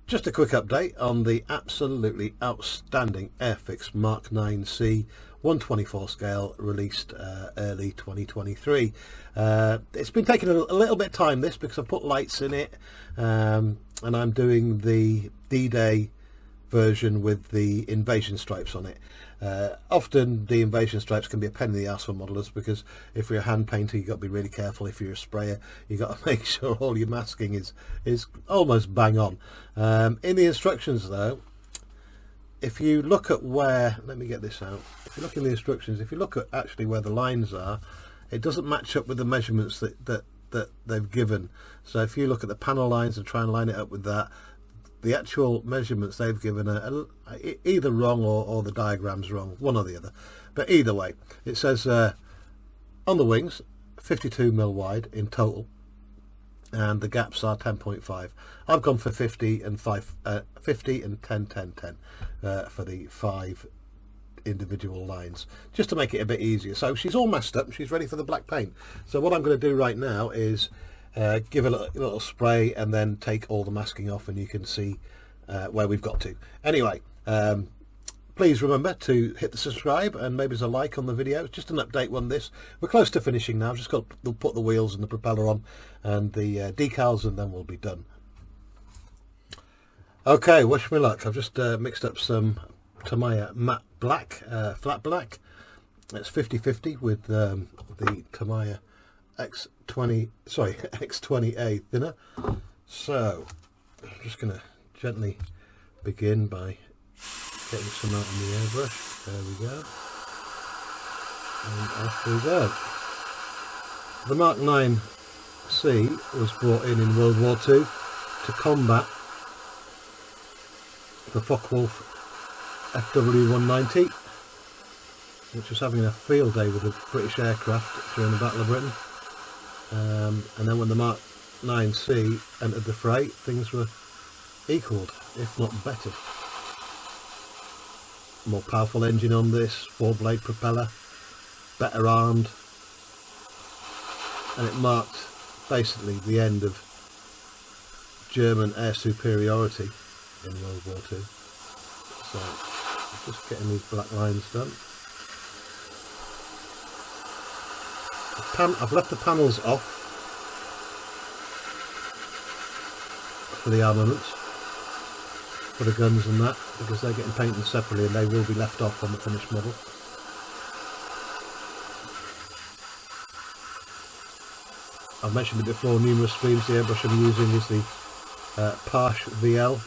Just a quick update on the absolutely outstanding Airfix Mk.IXc 124 scale, released early 2023. It's been taking a little bit of time this, because I've put lights in it, and I'm doing the D-Day version with the invasion stripes on it. Often the invasion stripes can be a pain in the ass for modelers, because if you're a hand painter you've got to be really careful. If you're a sprayer you've got to make sure all your masking is almost bang on. In the instructions though, if you look at where, let me get this out, if you look in the instructions, if you look at actually where the lines are, it doesn't match up with the measurements that they've given. So if you look at the panel lines and try and line it up with that, the actual measurements they've given are either wrong or the diagram's wrong, one or the other. But either way, it says on the wings 52mm wide in total, and the gaps are 10.5. I've gone for 50 and 10 for the 5 individual lines, just to make it a bit easier. So she's all messed up, she's ready for the black paint. So what I'm going to do right now is give a little spray and then take all the masking off, and you can see where we've got to. Anyway, please remember to hit the subscribe and maybe there's a like on the video. It's just an update on this. We're close to finishing now. I've just got to put the wheels and the propeller on and the decals, and then we'll be done. Okay, wish me luck. I've just mixed up some Tamiya matte black, flat black. It's 50-50 with the Tamiya X20A thinner. So I'm just going to gently begin by getting some out on the airbrush. There we go, and off we go. The Mk.IXc was brought in World War II to combat the Focke-Wulf FW-190, which was having a field day with the British aircraft during the Battle of Britain. And then when the Mk.IXc entered the fray, things were equalled, if not better. More powerful engine on this, 4-blade propeller, better armed, and it marked basically the end of German air superiority in World War II. So just getting these black lines done. I've left the panels off for the armaments, for the guns and that, because they're getting painted separately and they will be left off on the finished model. I've mentioned it before numerous streams. The airbrush I'm using is the Parsh VL.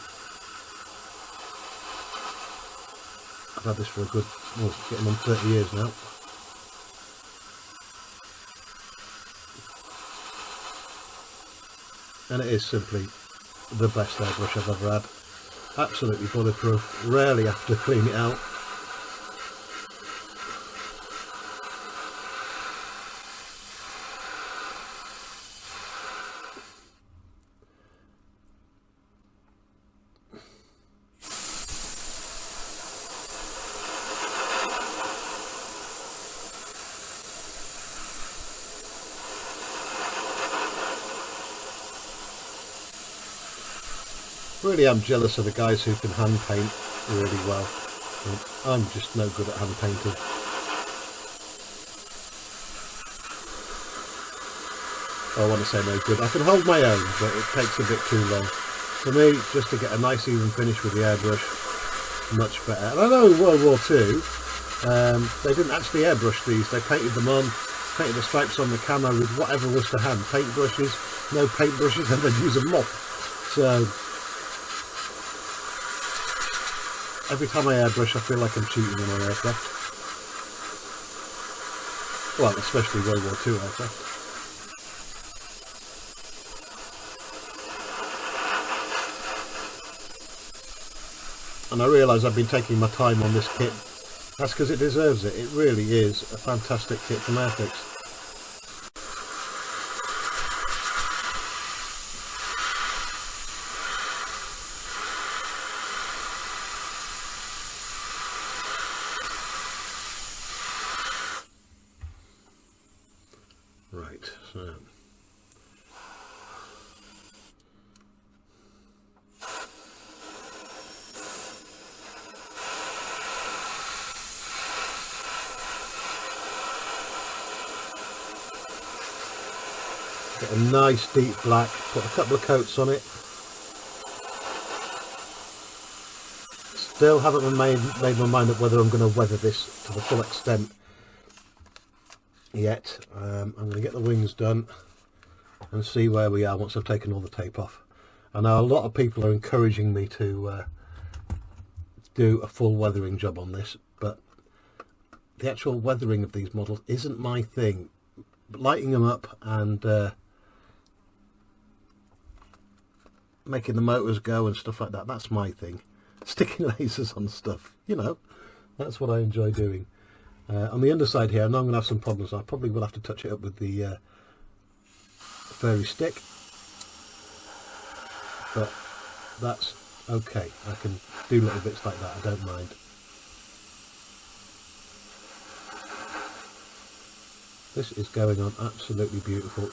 I've had this for a good, well, getting on 30 years now. And it is simply the best airbrush I've ever had. Absolutely bulletproof, rarely have to clean it out. Really am jealous of the guys who can hand paint really well. I'm just no good at hand painting. I want to say no good. I can hold my own, but it takes a bit too long. For me, just to get a nice even finish with the airbrush, much better. And I know in World War II, they didn't actually airbrush these. They painted them on, painted the stripes on the camo with whatever was to hand. Paintbrushes, no paintbrushes, and they'd use a mop. So every time I airbrush I feel like I'm cheating on an aircraft. Well, especially World War II aircraft. And I realise I've been taking my time on this kit. That's because it deserves it. It really is a fantastic kit from Airfix. Right, so Get a nice deep black, put a couple of coats on it. Still haven't made my mind up whether I'm going to weather this to the full extent yet. I'm going to get the wings done and see where we are once I've taken all the tape off. I know a lot of people are encouraging me to do a full weathering job on this, but the actual weathering of these models isn't my thing. Lighting them up and making the motors go and stuff like that, that's my thing. Sticking lasers on stuff, you know, that's what I enjoy doing. On the underside here, I know I'm going to have some problems. I probably will have to touch it up with the fairy stick, but that's okay. I can do little bits like that, I don't mind. This is going on absolutely beautiful.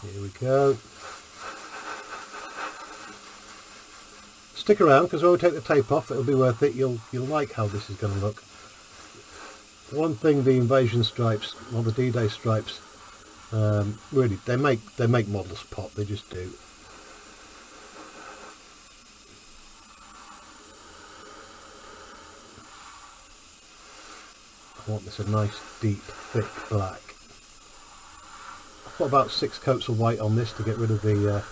Here we go. Stick around, because when we take the tape off, it'll be worth it. You'll like how this is going to look. One thing, the invasion stripes, or the D-Day stripes, really they make models pop. They just do. I want this a nice, deep, thick black. I've got about 6 coats of white on this to get rid of the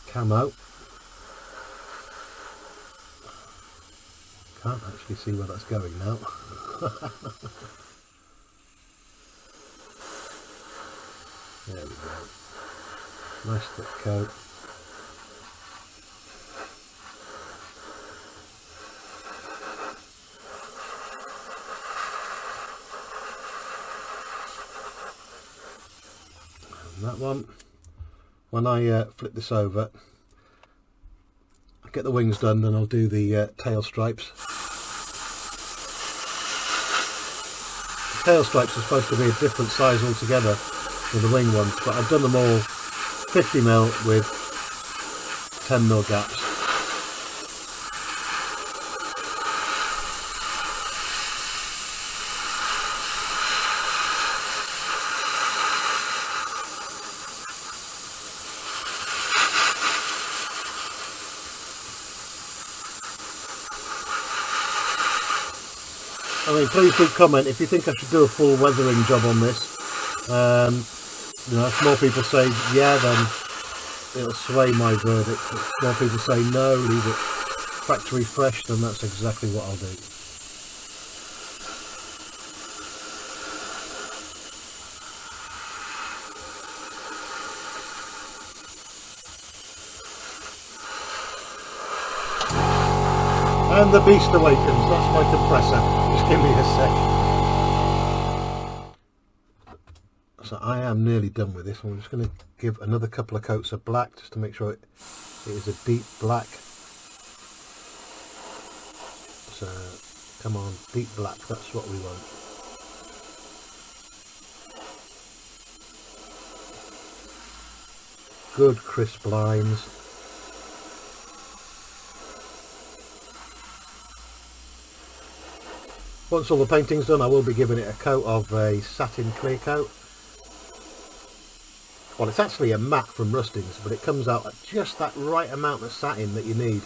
camo. Can't actually see where that's going now. There we go. Nice thick coat. And that one, when I flip this over, I'll get the wings done, then I'll do the tail stripes. The tail stripes are supposed to be a different size altogether than the wing ones, but I've done them all 50mm with 10mm gaps. I mean, please do comment if you think I should do a full weathering job on this. You know, if more people say yeah, then it'll sway my verdict. If more people say no, leave it factory fresh, then that's exactly what I'll do. And the beast awakens. That's my compressor. Just give me a sec. So I am nearly done with this. I'm just going to give another couple of coats of black just to make sure it is a deep black. So come on, deep black. That's what we want. Good crisp lines. Once all the painting's done, I will be giving it a coat of a satin clear coat. Well, it's actually a matte from Rustings, but it comes out at just that right amount of satin that you need.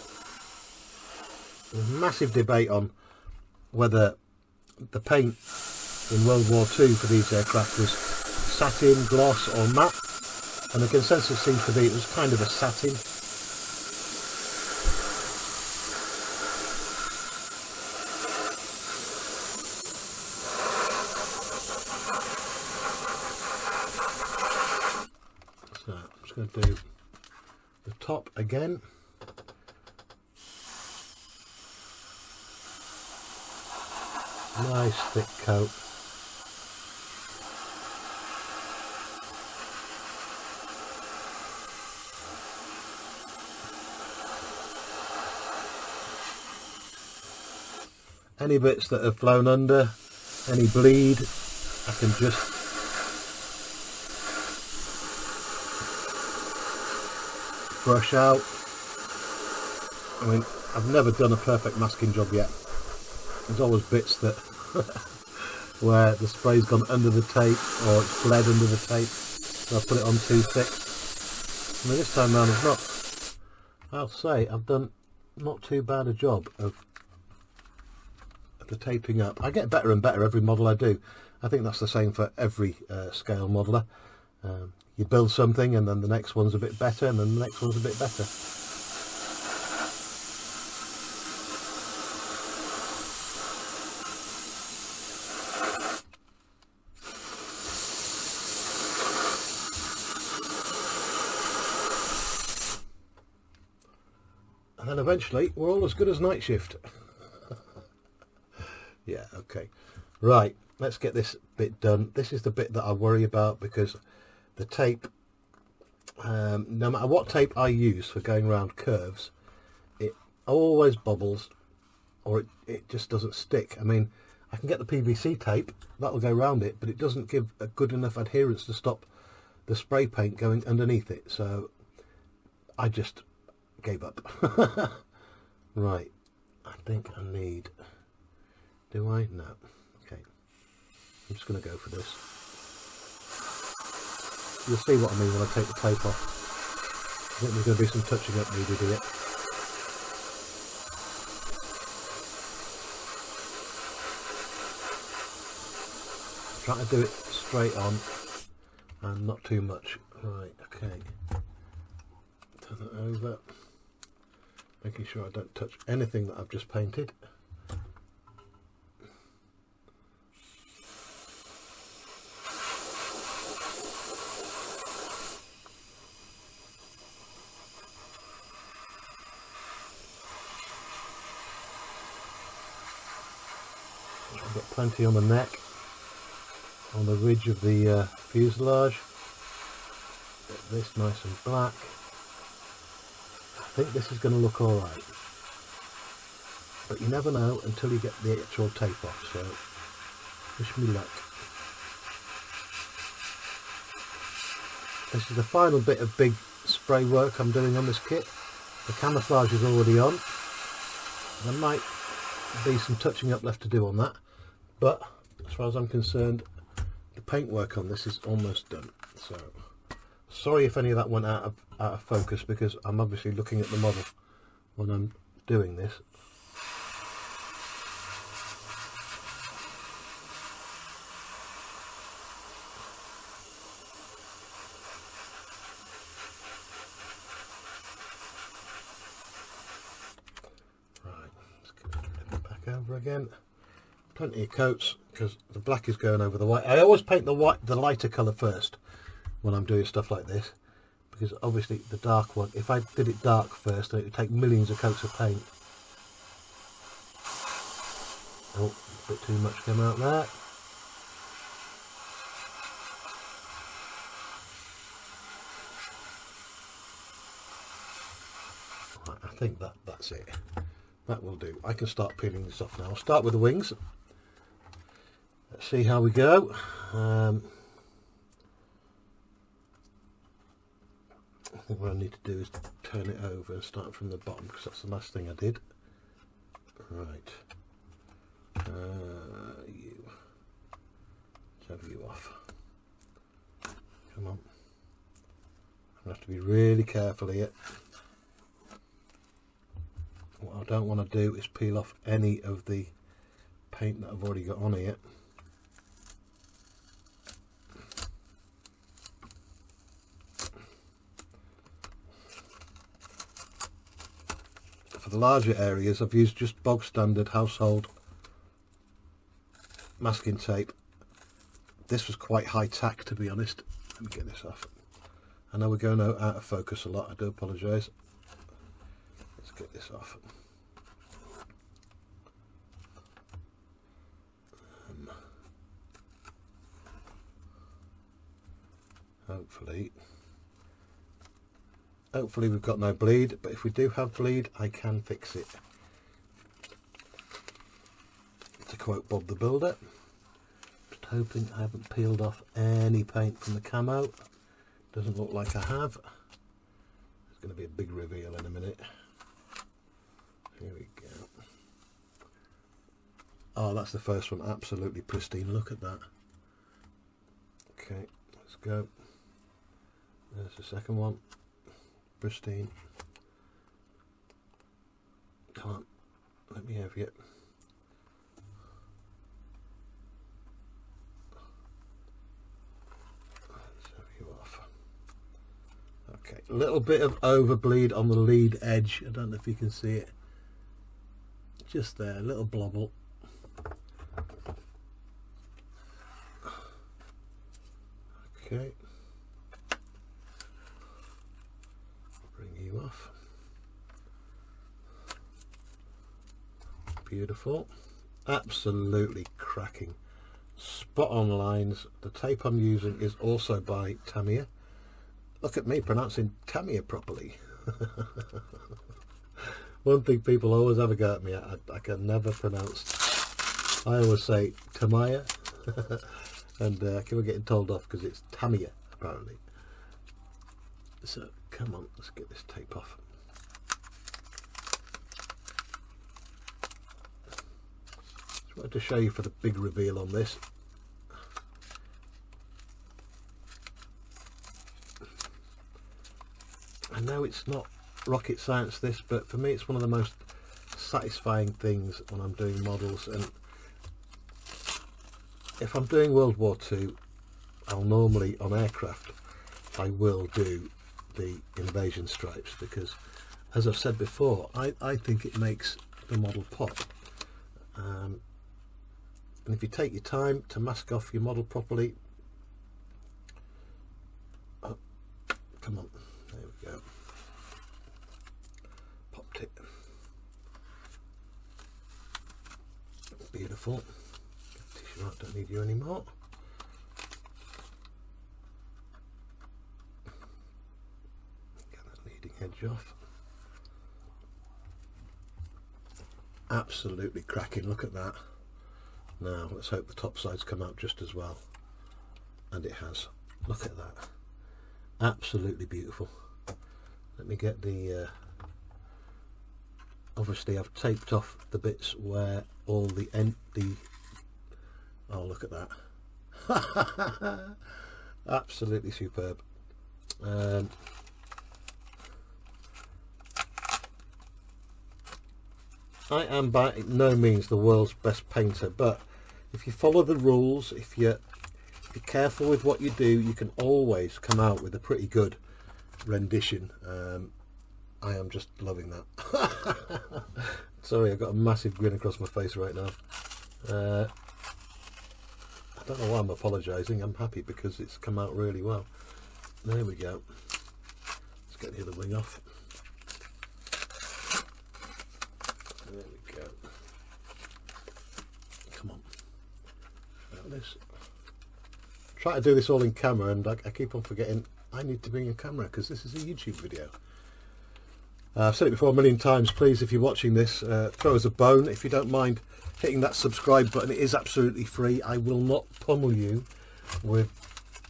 There's massive debate on whether the paint in World War II for these aircraft was satin, gloss or matte, and the consensus seems to be it was kind of a satin. So I'm just going to do the top again. Nice thick coat. Any bits that have flown under, any bleed, I can just brush out. I mean, I've never done a perfect masking job yet. There's always bits that where the spray's gone under the tape or it's bled under the tape, so I put it on too thick. I mean, this time round it's not. I'll say I've done not too bad a job of the taping up. I get better and better every model I do. I think that's the same for every scale modeler. You build something and then the next one's a bit better and then the next one's a bit better. And then eventually we're all as good as night shift. Yeah, okay. Right, let's get this bit done. This is the bit that I worry about because the tape, no matter what tape I use for going around curves, it always bobbles or it just doesn't stick. I mean, I can get the PVC tape, that'll go around it, but it doesn't give a good enough adherence to stop the spray paint going underneath it. So I just gave up. Right, I think I need, do I? No. Okay, I'm just going to go for this. You'll see what I mean when I take the tape off. I think there's going to be some touching up needed here. I'm trying to do it straight on and not too much. Right, okay. Turn that over. Making sure I don't touch anything that I've just painted. I've got plenty on the neck, on the ridge of the fuselage. Get this nice and black. I think this is going to look alright, but you never know until you get the actual tape off, so wish me luck. This is the final bit of big spray work I'm doing on this kit. The camouflage is already on. There might be some touching up left to do on that, but as far as I'm concerned, the paint work on this is almost done. So sorry if any of that went out of focus, because I'm obviously looking at the model when I'm doing this. Right, let's get it back over again. Plenty of coats because the black is going over the white. I always paint the lighter colour first when I'm doing stuff like this, because obviously the dark one, if I did it dark first, then it would take millions of coats of paint. Oh, a bit too much came out there. Right, I think that's it. That will do. I can start peeling this off now. I'll start with the wings. Let's see how we go. I think what I need to do is turn it over and start from the bottom, because that's the last thing I did. Right. You. Let's have you off. Come on. I'm going to have to be really careful here. What I don't want to do is peel off any of the paint that I've already got on here. For the larger areas, I've used just bog standard household masking tape. This was quite high tack, to be honest. Let me get this off. I know we're going out of focus a lot, I do apologise. Let's get this off. Hopefully we've got no bleed, but if we do have bleed, I can fix it. quote Bob the Builder. Just hoping I haven't peeled off any paint from the camo. Doesn't look like I have. There's going to be a big reveal in a minute. Here we go. Oh, that's the first one, absolutely pristine. Look at that. Okay, let's go. There's the second one, pristine. Come on, let me have you. Let's have you off. Okay, a little bit of overbleed on the lead edge. I don't know if you can see it. Just there, a little blobble. Okay, bring you off. Beautiful, absolutely cracking, spot on lines. The tape I'm using is also by Tamiya. Look at me pronouncing Tamiya properly. One thing people always have a go at me, I can never pronounce. I always say Tamiya. And I keep getting told off because it's Tamiya apparently. So come on, let's get this tape off. Just wanted to show you for the big reveal on this. I know it's not rocket science this, but for me it's one of the most satisfying things when I'm doing models. And if I'm doing World War II, I'll normally, on aircraft, I will do the invasion stripes because, as I've said before, I think it makes the model pop. And if you take your time to mask off your model properly, oh, come on, there we go, popped it, beautiful. Right, don't need you anymore. Get that leading edge off. Absolutely cracking, look at that. Now let's hope the top sides come out just as well. And it has. Look at that. Absolutely beautiful. Let me get the obviously I've taped off the bits where all the oh, look at that. Absolutely superb. I am by no means the world's best painter, but if you follow the rules, if you're careful with what you do, you can always come out with a pretty good rendition. I am just loving that. Sorry, I've got a massive grin across my face right now. I don't know why I'm apologising. I'm happy because it's come out really well. There we go. Let's get the other wing off. There we go. Come on. This. Try to do this all in camera, and I keep on forgetting I need to bring a camera because this is a YouTube video. I've said it before a million times. Please, if you're watching this, throw us a bone. If you don't mind hitting that subscribe button, it is absolutely free. I will not pummel you with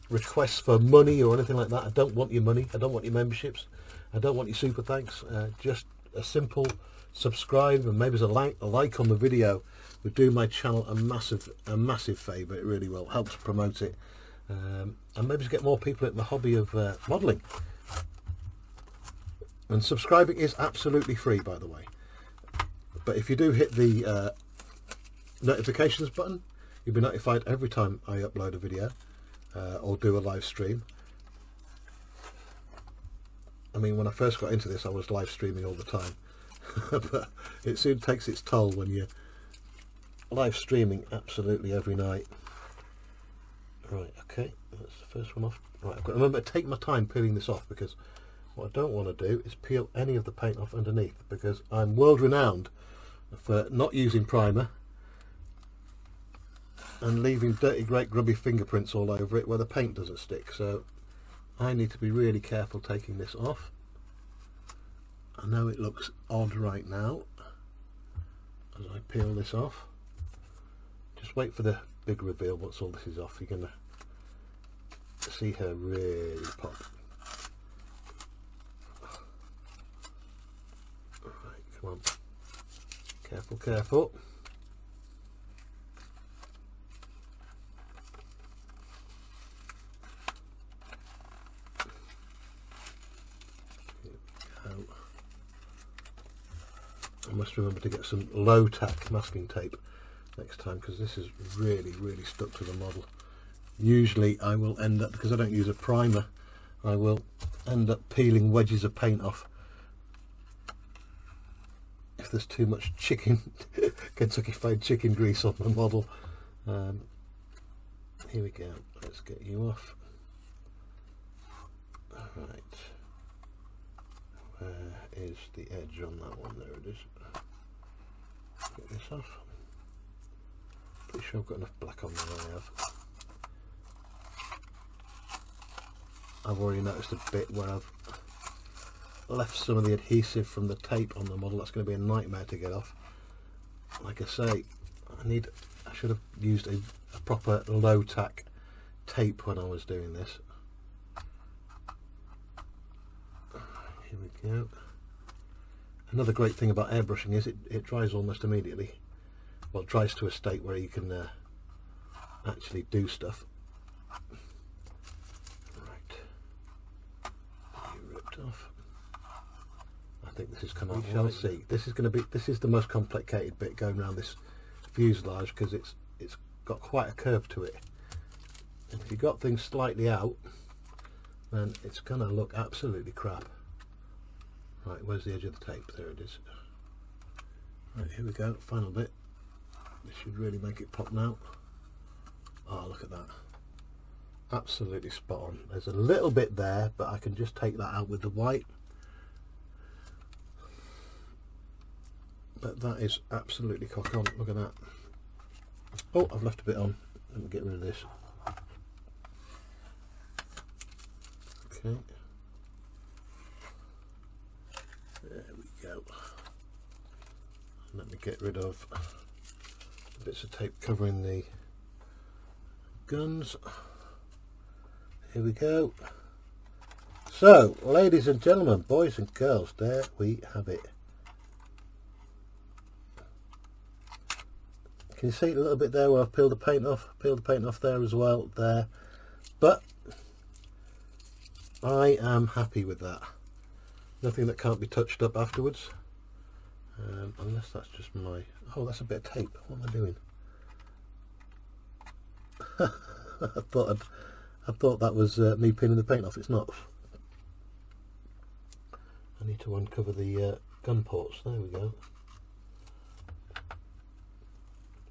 requests for money or anything like that. I don't want your money. I don't want your memberships. I don't want your super thanks. Just a simple subscribe and maybe a like on the video would do my channel a massive favour. It really will. Helps promote it, and maybe to get more people in the hobby of modelling. And subscribing is absolutely free, by the way. But if you do hit the notifications button, you'll be notified every time I upload a video or do a live stream. I mean, when I first got into this, I was live streaming all the time. But it soon takes its toll when you're live streaming absolutely every night. Right, okay, that's the first one off. Right, I've got to remember to take my time peeling this off, because what I don't want to do is peel any of the paint off underneath, because I'm world renowned for not using primer and leaving dirty, great grubby fingerprints all over it where the paint doesn't stick. So I need to be really careful taking this off. I know it looks odd right now as I peel this off, just wait for the big reveal. Once all this is off, you're going to see her really pop. Right, come on. Careful, careful. I must remember to get some low tack masking tape next time, because this is really stuck to the model. Usually I will end up, because I don't use a primer, I will end up peeling wedges of paint off if there's too much Kentucky Fried Chicken grease on the model. Here we go, let's get you off. Right, where is the edge on that one? There it is. Get this off. Pretty sure I've got enough black on there. I have. I've already noticed a bit where I've left some of the adhesive from the tape on the model. That's going to be a nightmare to get off. Like I say, I should have used a proper low tack tape when I was doing this. Here we go. Another great thing about airbrushing is it dries almost immediately. Well, it dries to a state where you can actually do stuff. Right, you ripped off. I think this is coming. We shall see. This is the most complicated bit going around this fuselage, because it's got quite a curve to it. And if you've got things slightly out, then it's going to look absolutely crap. Right, where's the edge of the tape? There it is. Right, here we go, final bit. This should really make it pop now. Oh, look at that. Absolutely spot on. There's a little bit there, but I can just take that out with the white. But that is absolutely cock on. Look at that. Oh, I've left a bit on. Let me get rid of this. Okay. There we go. Let me get rid of bits of tape covering the guns. Here we go. So, ladies and gentlemen, boys and girls, there we have it. Can you see a little bit there where I've peeled the paint off? Peeled the paint off there as well, there. But I am happy with that. Nothing that can't be touched up afterwards, unless that's just my... Oh, that's a bit of tape. What am I doing? I thought that was me peeling the paint off. It's not. I need to uncover the gun ports. There we go.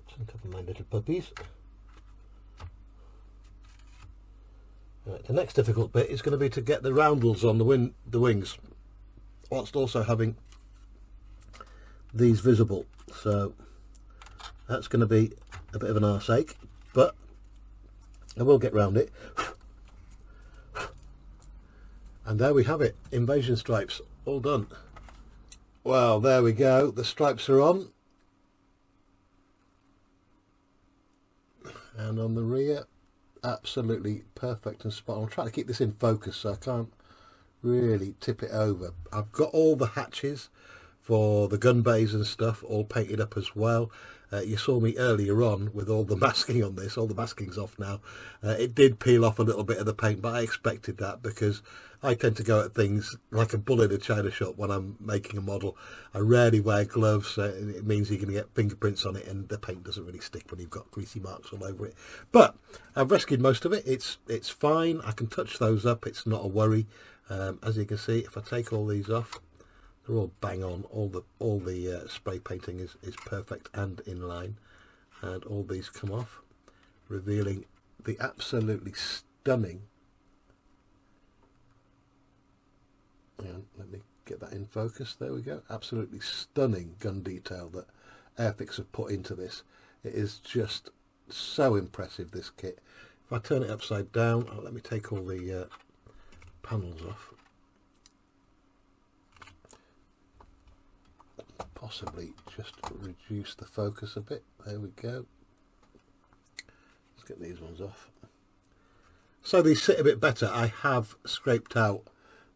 Let's uncover my little puppies. Right, the next difficult bit is going to be to get the roundels on the wings, whilst also having these visible. So that's going to be a bit of an arse ache, but I will get round it. And there we have it, invasion stripes, all done. Well, there we go, the stripes are on. And on the rear, absolutely perfect and spot on. I'm trying to keep this in focus so I can't really tip it over. I've got all the hatches for the gun bays and stuff all painted up as well. You saw me earlier on with all the masking on this. All the masking's off now. It did peel off a little bit of the paint, but I expected that because I tend to go at things like a bull in a china shop when I'm making a model. I rarely wear gloves. It means you're going to get fingerprints on it, and the paint doesn't really stick when you've got greasy marks all over it. But I've rescued most of it. It's fine. I can touch those up. It's not a worry. As you can see, if I take all these off, they're all bang on. All the spray painting is perfect and in line, and all these come off, revealing the absolutely stunning. And let me get that in focus. There we go. Absolutely stunning gun detail that Airfix have put into this. It is just so impressive, this kit. If I turn it upside down, let me take all the panels off. Possibly just reduce the focus a bit. There we go. get these ones off. So these sit a bit better. I have scraped out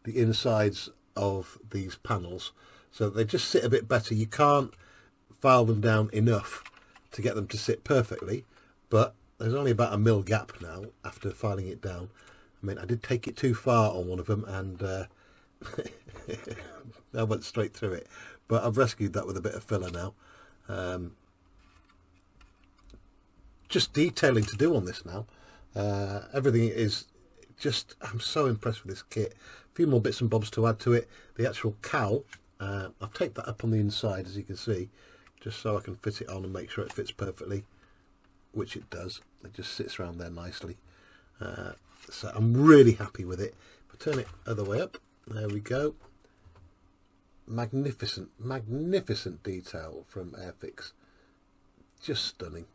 the insides of these panels so they just sit a bit better. You can't file them down enough to get them to sit perfectly, but there's only about a mil gap now after filing it down. I mean, I did take it too far on one of them and I went straight through it, but I've rescued that with a bit of filler now. Just detailing to do on this now. Everything is just, I'm so impressed with this kit. A few more bits and bobs to add to it. The actual cowl, I've taped that up on the inside, as you can see, just so I can fit it on and make sure it fits perfectly, which it does. It just sits around there nicely. So I'm really happy with it. If I turn it other way up, there we go. Magnificent, magnificent detail from Airfix. Just stunning.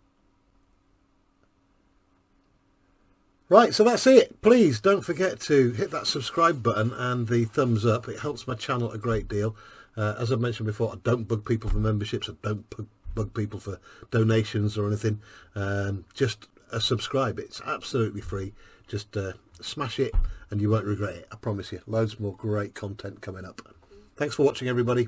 Right, so that's it. Please don't forget to hit that subscribe button and the thumbs up. It helps my channel a great deal. As I mentioned before, I don't bug people for memberships. I don't bug people for donations or anything. Just a subscribe. It's absolutely free. Just smash it and you won't regret it. I promise you. Loads more great content coming up. Thanks for watching, everybody.